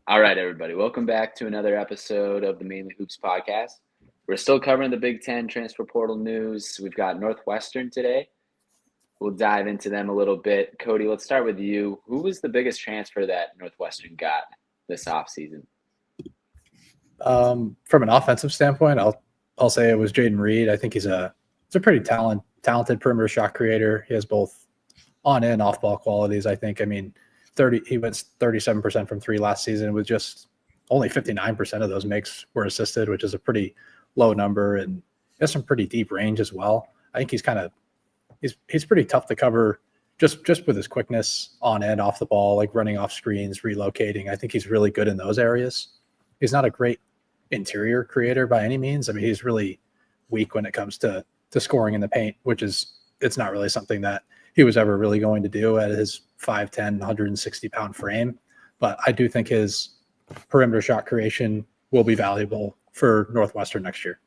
All right, everybody. Welcome back to another episode of the Mainly Hoops podcast. We're still covering the Big Ten transfer portal news. We've got Northwestern today. We'll dive into them a little bit. Cody, let's start with you. Who was the biggest transfer that Northwestern got this offseason? From an offensive standpoint, I'll say it was Jaden Reed. I think he's a pretty talented perimeter shot creator. He has both on and off ball qualities. I think. I mean, he went 37% from three last season with just only 59% of those makes were assisted, which is a pretty low number, and he has some pretty deep range as well. I think he's pretty tough to cover just with his quickness on and off the ball, like running off screens, relocating. I think he's really good in those areas. He's not a great interior creator by any means. I mean, he's really weak when it comes to scoring in the paint, it's not really something that he was ever really going to do at his 5'10", 160-pound frame. But I do think his perimeter shot creation will be valuable for Northwestern next year.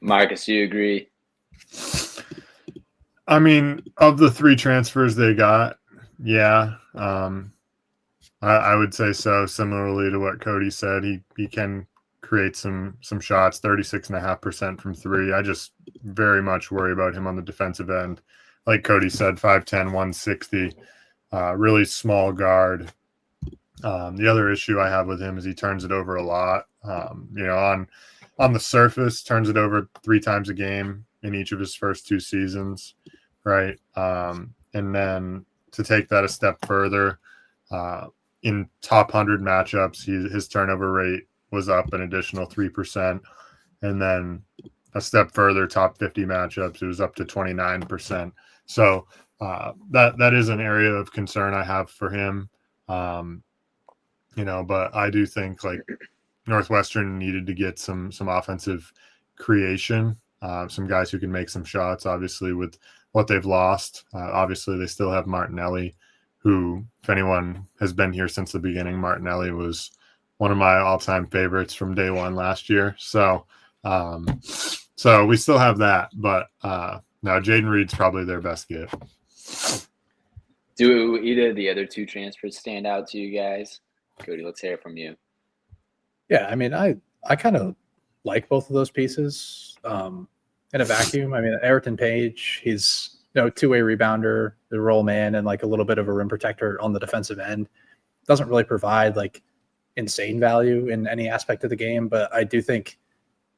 Marcus, do you agree? I mean, of the three transfers they got, yeah, I would say so. Similarly to what Cody said, he can create some shots, 36.5% from three. I just very much worry about him on the defensive end. Like Cody said, 5'10", 160, really small guard. The other issue I have with him is he turns it over a lot. On the surface, turns it over 3 times a game in each of his first 2 seasons, right? And then to take that a step further, in top 100 matchups, his turnover rate was up an additional 3%. And then a step further, top 50 matchups, it was up to 29%. So that is an area of concern I have for him. But I do think like Northwestern needed to get some offensive creation, some guys who can make some shots, obviously, with what they've lost. Obviously, they still have Martinelli, who, if anyone has been here since the beginning, Martinelli was one of my all-time favorites from day one last year. So we still have that, but no, Jaden Reed's probably their best get. Do either of the other 2 transfers stand out to you guys? Cody, let's hear it from you. Yeah, I mean, I kind of like both of those pieces in a vacuum. I mean, Ayrton Page, he's two-way rebounder, the roll man, and like a little bit of a rim protector on the defensive end. Doesn't really provide like insane value in any aspect of the game, but I do think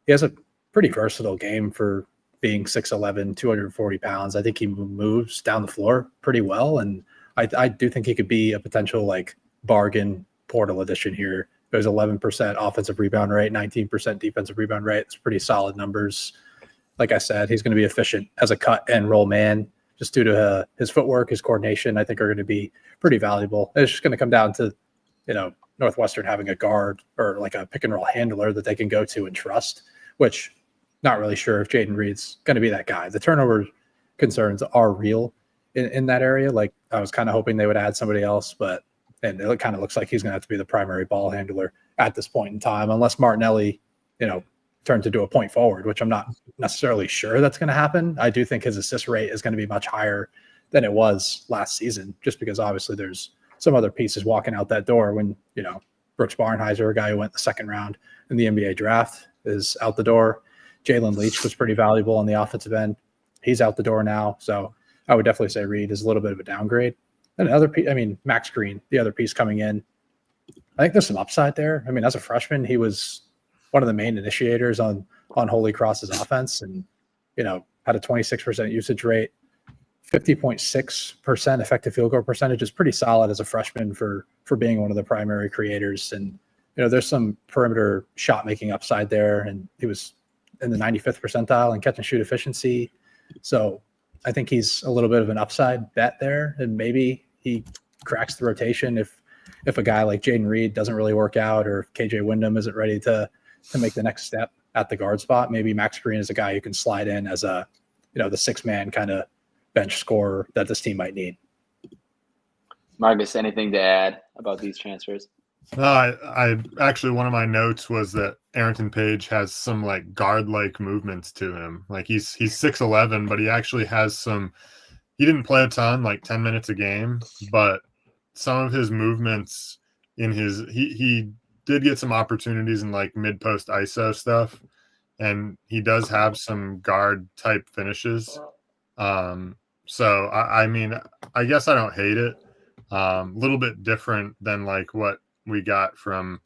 he has a pretty versatile game for being 6'11", 240 pounds. I think he moves down the floor pretty well, and I do think he could be a potential like bargain portal addition here. There's 11% offensive rebound rate, 19% defensive rebound rate. It's pretty solid numbers. Like I said, he's going to be efficient as a cut and roll man just due to his footwork, his coordination, I think are going to be pretty valuable. It's just going to come down to, Northwestern having a guard or like a pick and roll handler that they can go to and trust, which not really sure if Jaden Reed's going to be that guy. The turnover concerns are real in that area. Like I was kind of hoping they would add somebody else, and it kind of looks like he's going to have to be the primary ball handler at this point in time, unless Martinelli, turns into a point forward, which I'm not necessarily sure that's going to happen. I do think his assist rate is going to be much higher than it was last season, just because obviously there's some other pieces walking out that door when, Brooks Barnhizer, a guy who went the second round in the NBA draft, is out the door. Jalen Leach was pretty valuable on the offensive end. He's out the door now. So I would definitely say Reed is a little bit of a downgrade. And another piece, Max Green, the other piece coming in, I think there's some upside there. I mean, as a freshman, he was one of the main initiators on Holy Cross's offense and, had a 26% usage rate, 50.6% effective field goal percentage is pretty solid as a freshman for being one of the primary creators. And, there's some perimeter shot making upside there. And he was in the 95th percentile in catch and shoot efficiency. So I think he's a little bit of an upside bet there. And maybe he cracks the rotation if a guy like Jaden Reed doesn't really work out, or if KJ Wyndham isn't ready to make the next step at the guard spot. Maybe Max Green is a guy who can slide in as the 6-man kind of bench scorer that this team might need. Marcus, anything to add about these transfers? I actually, one of my notes was that Ayrton Page has some like guard-like movements to him. Like he's 6'11", but he actually has some. He didn't play a ton, like 10 minutes a game, but some of his movements in his he did get some opportunities in like mid post ISO stuff, and he does have some guard type finishes. So I mean, I guess I don't hate it. A little bit different than like what we got from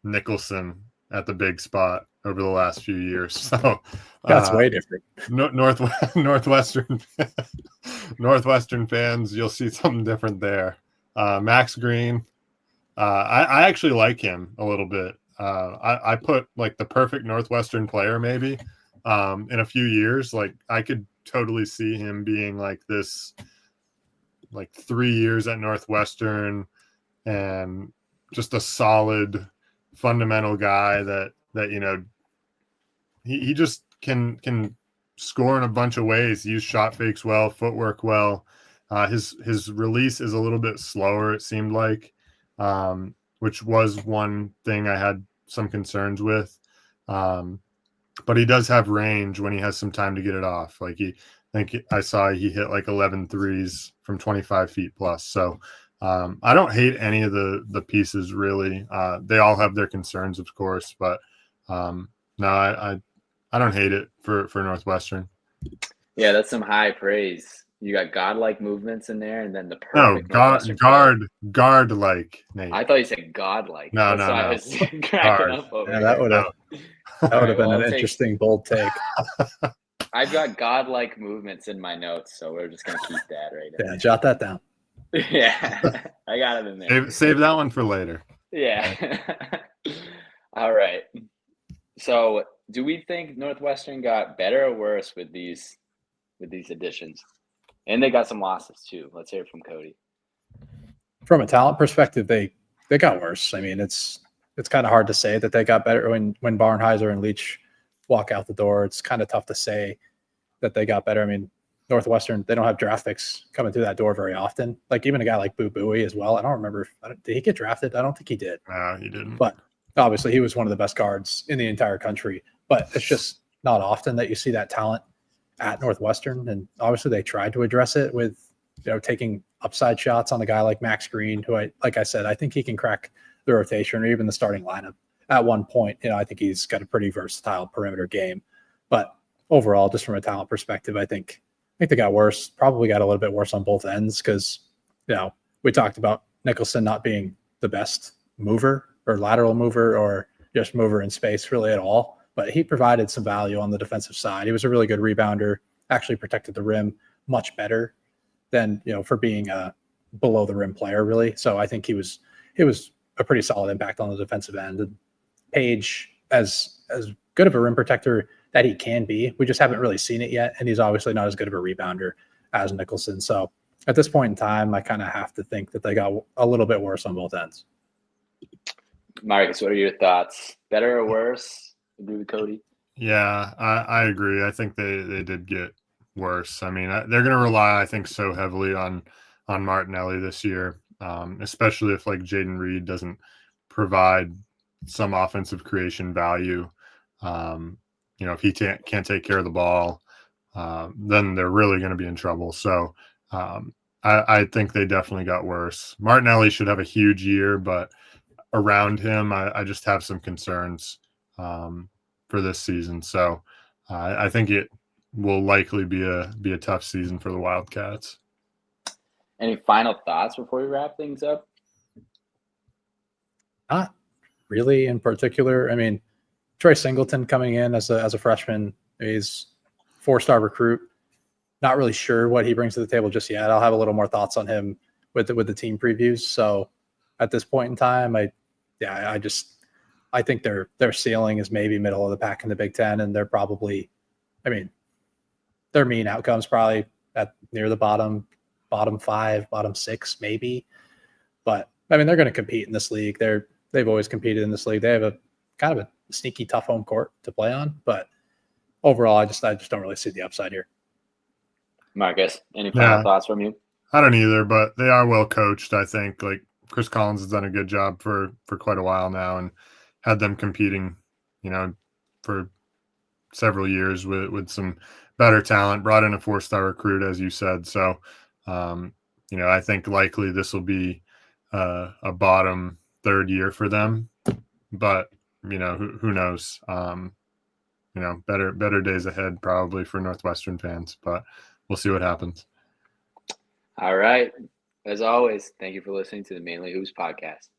Nicholson at the big spot over the last few years. So That's way different. Northwestern fans, you'll see something different there. Max Green, I actually like him a little bit. I put like the perfect Northwestern player maybe in a few years. Like I could totally see him being like this, like 3 years at Northwestern and just a solid fundamental guy that you know he just can score in a bunch of ways, use shot fakes well, footwork well. His release is a little bit slower, it seemed like, which was one thing I had some concerns with. But he does have range when he has some time to get it off. Like I saw he hit like 11 threes from 25 feet plus. So I don't hate any of the pieces really. They all have their concerns, of course, but no, I don't hate it for Northwestern. Yeah, that's some high praise. You got godlike movements in there, and then the No, perfect Northwestern player. guard like Nate. I thought you said godlike. No, That's no, why no. I was cracking Guard. up over Yeah, here. that would have Alright, been well, an I'll take- interesting bold take. I've got godlike movements in my notes, so we're just gonna keep that right Yeah, now. jot that down. Yeah, I got it in there. Save that one for later. Yeah. All right. So, do we think Northwestern got better or worse with these additions? And they got some losses too. Let's hear it from Cody. From a talent perspective, they got worse. I mean, it's kind of hard to say that they got better when Barnheiser and Leach walk out the door. It's kind of tough to say that they got better. I mean, Northwestern, they don't have draft picks coming through that door very often. Like even a guy like Boo Buie as well. I don't remember. Did he get drafted? I don't think he did. No, he didn't. But obviously, he was one of the best guards in the entire country. But it's just not often that you see that talent at Northwestern. And obviously, they tried to address it with taking upside shots on a guy like Max Green, who like I said, I think he can crack the rotation or even the starting lineup at one point. I think he's got a pretty versatile perimeter game. But overall, just from a talent perspective, I think they got worse. Probably got a little bit worse on both ends because we talked about Nicholson not being the best mover or lateral mover or just mover in space really at all. But he provided some value on the defensive side. He was a really good rebounder, actually protected the rim much better than, for being a below the rim player, really. So I think he was a pretty solid impact on the defensive end. And Page, as good of a rim protector that he can be, we just haven't really seen it yet. And he's obviously not as good of a rebounder as Nicholson. So at this point in time, I kind of have to think that they got a little bit worse on both ends. Marcus, what are your thoughts? Better or worse? Agree with Cody? Yeah, I agree. I think they did get worse. I mean, they're going to rely, I think, so heavily on Martinelli this year, especially if like Jaden Reed doesn't provide some offensive creation value. If he can't take care of the ball, then they're really going to be in trouble. So I think they definitely got worse. Martinelli should have a huge year, but around him, I just have some concerns for this season. So I think it will likely be a tough season for the Wildcats. Any final thoughts before we wrap things up? Not really in particular. I mean, Troy Singleton coming in as a freshman, he's 4-star recruit. Not really sure what he brings to the table just yet. I'll have a little more thoughts on him with the team previews. So at this point in time, I think their ceiling is maybe middle of the pack in the Big Ten, and they're probably, their mean outcomes probably at near the bottom 5, bottom 6 maybe. But they're going to compete in this league. They've always competed in this league. They have a kind of a sneaky tough home court to play on, but overall, I just don't really see the upside here. Marcus, any final thoughts from you? I don't either, but they are well coached. I think like Chris Collins has done a good job for quite a while now and had them competing, for several years with some better talent, brought in a 4-star recruit, as you said. So, I think likely this will be a bottom third year for them, but who knows? Better days ahead probably for Northwestern fans, but we'll see what happens. All right. As always, thank you for listening to the Mainly Hoops podcast.